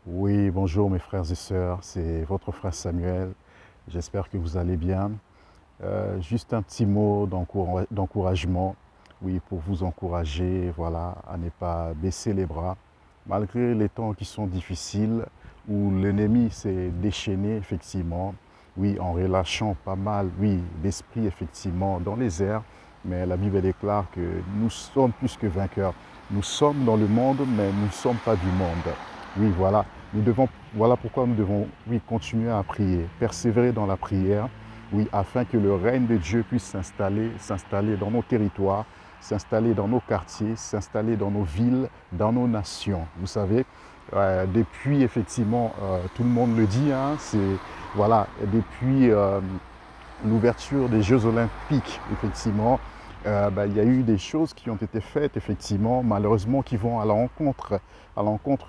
Oui, bonjour mes frères et sœurs, c'est votre frère Samuel. J'espère que vous allez bien. Juste un petit mot d'encouragement, oui, pour vous encourager, voilà, à ne pas baisser les bras, malgré les temps qui sont difficiles, où l'ennemi s'est déchaîné, effectivement, oui, en relâchant pas mal, oui, d'esprit, effectivement, dans les airs, mais la Bible déclare que nous sommes plus que vainqueurs. Nous sommes dans le monde, mais nous ne sommes pas du monde. Oui, voilà, voilà pourquoi nous devons, oui, continuer à prier, persévérer dans la prière, oui, afin que le règne de Dieu puisse s'installer dans nos territoires, s'installer dans nos quartiers, s'installer dans nos villes, dans nos nations. Vous savez, depuis effectivement, tout le monde le dit, hein, c'est voilà, depuis l'ouverture des Jeux Olympiques, effectivement, il y a eu des choses qui ont été faites, effectivement, malheureusement, qui vont à l'encontre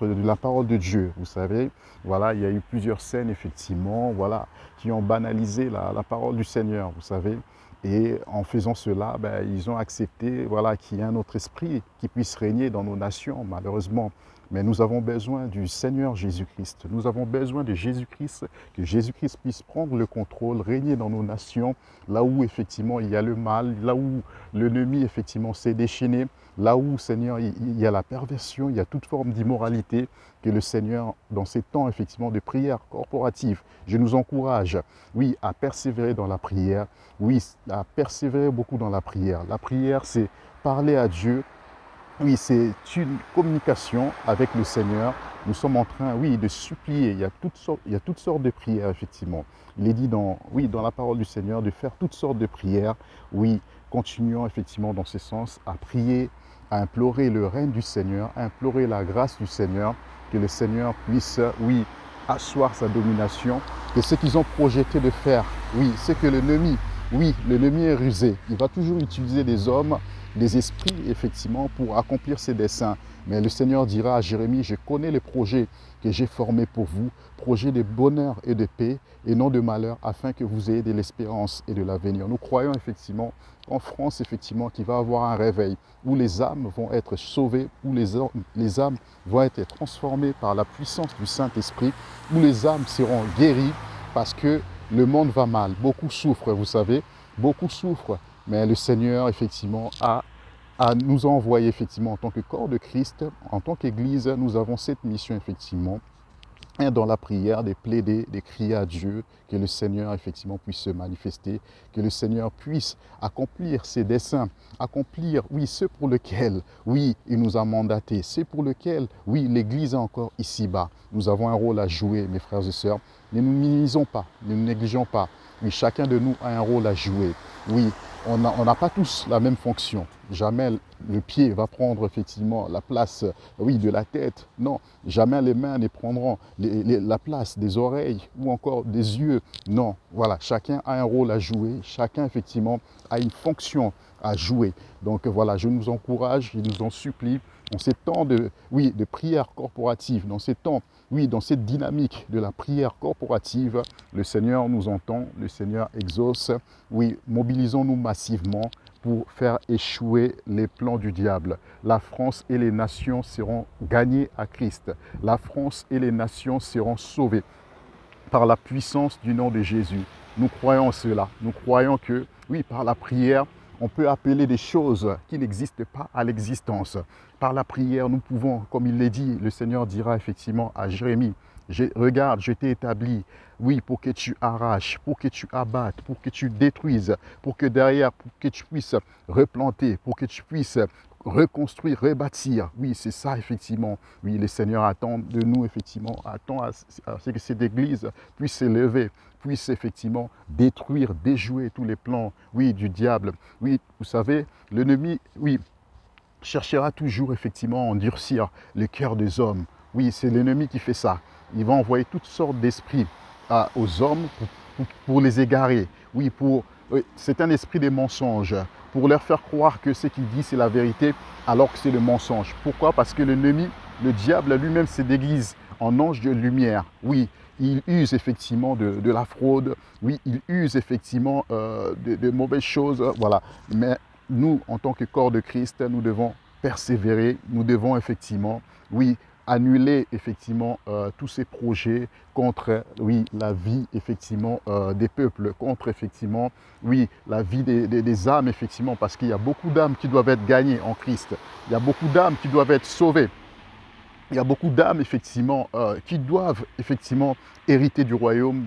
de la parole de Dieu. Vous savez, voilà, il y a eu plusieurs scènes, effectivement, voilà, qui ont banalisé la parole du Seigneur, vous savez. Et en faisant cela, ils ont accepté, voilà, qu'il y ait un autre esprit qui puisse régner dans nos nations, malheureusement. Mais nous avons besoin du Seigneur Jésus-Christ. Nous avons besoin de Jésus-Christ, que Jésus-Christ puisse prendre le contrôle, régner dans nos nations, là où effectivement il y a le mal, là où l'ennemi effectivement s'est déchaîné, là où, Seigneur, il y a la perversion, il y a toute forme d'immoralité, que le Seigneur, dans ces temps effectivement de prière corporative, je nous encourage, oui, à persévérer dans la prière, oui, à persévérer beaucoup dans la prière. La prière, c'est parler à Dieu. Oui, c'est une communication avec le Seigneur. Nous sommes en train, oui, de supplier. Il y a toutes sortes de prières, effectivement. Il est dit oui, dans la parole du Seigneur de faire toutes sortes de prières. Oui, continuons effectivement dans ce sens à prier, à implorer le règne du Seigneur, à implorer la grâce du Seigneur, que le Seigneur puisse, oui, asseoir sa domination, que ce qu'ils ont projeté de faire, oui, c'est que l'ennemi, oui, l'ennemi est rusé. Il va toujours utiliser des hommes, des esprits, effectivement, pour accomplir ses desseins. Mais le Seigneur dira à Jérémie, je connais les projets que j'ai formés pour vous, projets de bonheur et de paix, et non de malheur, afin que vous ayez de l'espérance et de l'avenir. Nous croyons effectivement en France, effectivement, qu'il va y avoir un réveil, où les âmes vont être sauvées, où les âmes vont être transformées par la puissance du Saint-Esprit, où les âmes seront guéries, parce que le monde va mal. Beaucoup souffrent, vous savez, beaucoup souffrent. Mais le Seigneur, effectivement, nous envoyé, effectivement, en tant que corps de Christ, en tant qu'Église, nous avons cette mission, effectivement, et dans la prière, de plaider, de crier à Dieu, que le Seigneur, effectivement, puisse se manifester, que le Seigneur puisse accomplir ses desseins, accomplir, oui, ce pour lequel, oui, il nous a mandatés, c'est pour lequel, oui, l'Église est encore ici-bas. Nous avons un rôle à jouer, mes frères et sœurs. Ne nous minimisons pas, ne nous négligeons pas. Oui, chacun de nous a un rôle à jouer. Oui, on n'a pas tous la même fonction. Jamais le pied va prendre effectivement la place, oui, de la tête. Non, jamais les mains ne prendront la place des oreilles ou encore des yeux. Non, voilà, chacun a un rôle à jouer. Chacun effectivement a une fonction à jouer. Donc voilà, je nous encourage, je nous en supplie, en ces temps de, oui, de prière corporative, dans ces temps, oui, dans cette dynamique de la prière corporative, le Seigneur nous entend, le Seigneur exauce. Oui, mobilisons-nous massivement pour faire échouer les plans du diable. La France et les nations seront gagnées à Christ. La France et les nations seront sauvées par la puissance du nom de Jésus. Nous croyons en cela. Nous croyons que, oui, par la prière, on peut appeler des choses qui n'existent pas à l'existence. Par la prière, nous pouvons, comme il l'a dit, le Seigneur dira effectivement à Jérémie, regarde, je t'ai établi, oui, pour que tu arraches, pour que tu abattes, pour que tu détruises, pour que derrière, pour que tu puisses replanter, pour que tu puisses reconstruire, rebâtir. Oui, c'est ça, effectivement. Oui, le Seigneur attend de nous, effectivement, attend à ce que cette Église puisse s'élever, puisse effectivement détruire, déjouer tous les plans, oui, du diable. Oui, vous savez, l'ennemi, oui, cherchera toujours, effectivement, à endurcir le cœur des hommes. Oui, c'est l'ennemi qui fait ça. Il va envoyer toutes sortes d'esprits aux hommes pour les égarer. Oui, c'est un esprit des mensonges, pour leur faire croire que ce qu'il dit, c'est la vérité, alors que c'est le mensonge. Pourquoi? Parce que l'ennemi, le diable lui-même, se déguise en ange de lumière. Oui, il use effectivement de la fraude. Oui, il use effectivement de mauvaises choses. Voilà. Mais nous, en tant que corps de Christ, nous devons persévérer. Nous devons effectivement, oui, annuler effectivement tous ces projets contre, oui, la vie effectivement des peuples, contre effectivement, oui, la vie des âmes effectivement, parce qu'il y a beaucoup d'âmes qui doivent être gagnées en Christ. Il y a beaucoup d'âmes qui doivent être sauvées. Il y a beaucoup d'âmes, effectivement, qui doivent, effectivement, hériter du royaume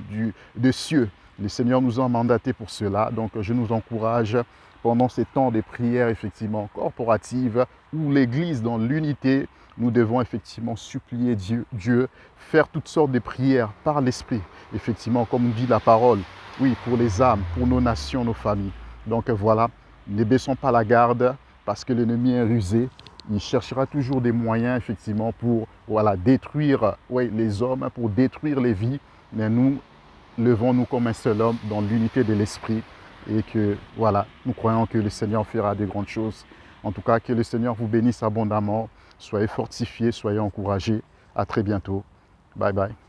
des cieux. Le Seigneur nous a mandatés pour cela. Donc, je nous encourage pendant ces temps de prières, effectivement, corporatives, où l'Église, dans l'unité, nous devons, effectivement, supplier Dieu, faire toutes sortes de prières par l'Esprit, effectivement, comme dit la parole, oui, pour les âmes, pour nos nations, nos familles. Donc, voilà, ne baissons pas la garde, parce que l'ennemi est rusé. Il cherchera toujours des moyens, effectivement, pour voilà, détruire les hommes, pour détruire les vies. Mais nous, levons-nous comme un seul homme dans l'unité de l'esprit. Et que, voilà, nous croyons que le Seigneur fera de grandes choses. En tout cas, que le Seigneur vous bénisse abondamment. Soyez fortifiés, soyez encouragés. À très bientôt. Bye bye.